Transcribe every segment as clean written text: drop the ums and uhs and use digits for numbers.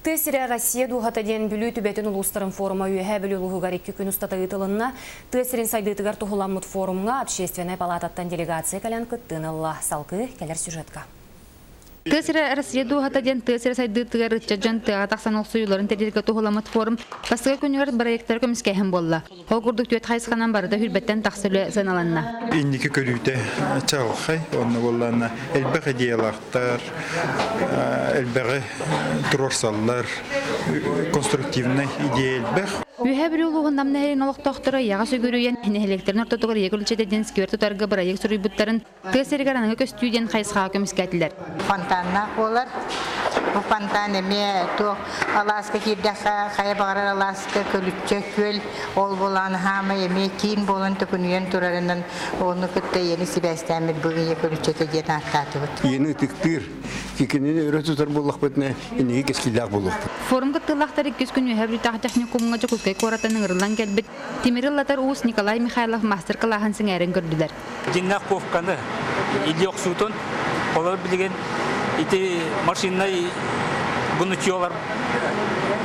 Тесире Россия дуғатаден бүлі түбетін ұлыстарын форума үйе бүлі ұлығығар 2 күн ұстата ұйтылынна Тесирин сайдытығар тұғыламыт форумға общественный палататтан делегация кәлін күттін алла салқы кәлер сюжетка. Тесире Россия дуғатаден Тесире сайдытығар ұтчаджан тыға тақсан ұлсуйларын тәрелгі тұғыламыт форум бастығы күнігер проекттар көміскәйін болла. Ол күрдік түйет қайсықанан барыда хүрбеттен тақсылы заналанна. Инники көрүйті чағылқай, оны болланы әлбәғі диалақтар, әлбәғі тұрорсаллар, конструктивный идея әлбәғ. Үйе бір ұлығын намнәйін олық тоқтыры яға сөгірүйен әнелектерін ортатығыр егілчеден сквер тұтарғы бірайық сұрый бұттарын Тесиргар анығы көстүйден қайсыға көміскәтілер. Фонтанна олар. Bu fontan eme to Alaska kirdaha kaya bagara Alaska kölüçe köl ol bolan hama eme kin bolan tökünüyen turarından onu kıtta yeni sibestemir bugün kölüçe kediyen aktatı. Yeni tıktır. Fikrini öğretir bollak betne iniği keskilah bollak. Forum kıttılaqtar 2 gün ühebri техникумга жокускай коратанын ырылан келбит Тимириллатар уус Николай Михайлов мастер кылахан сиңерин көрдүлөр. Жиннаковканы илек сутун олар билген ити машиной бунучулар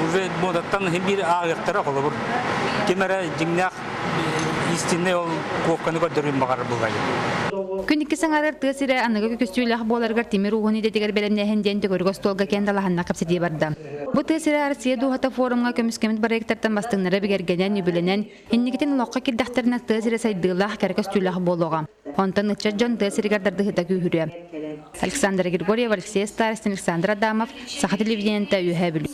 уже модаттан бир агыктара колобур. Кемере жиннак истинне ол ковканы көрдүрүм багар булгай. Күніккі саңарыр Тесире анығы көстүйләқ боларғар Тимир уғыны дедігер бәлемнәхін денді көргөс толға кендалағанна қапсети барды. Бұ Тесире Россия дуғата форумға көміскемет барайықтардан бастыңнары бігергенен үбілінен, еннігітен лоққа келдақтарына Тесире сайдығылақ кәркөстүйләқ болуға. Онтан ұтчат жон Тесирегардарды хыта күйірі. Александр Григорьев, Алексей Старостин, Александр Адамов, Саха телевидениента үйе бүлі.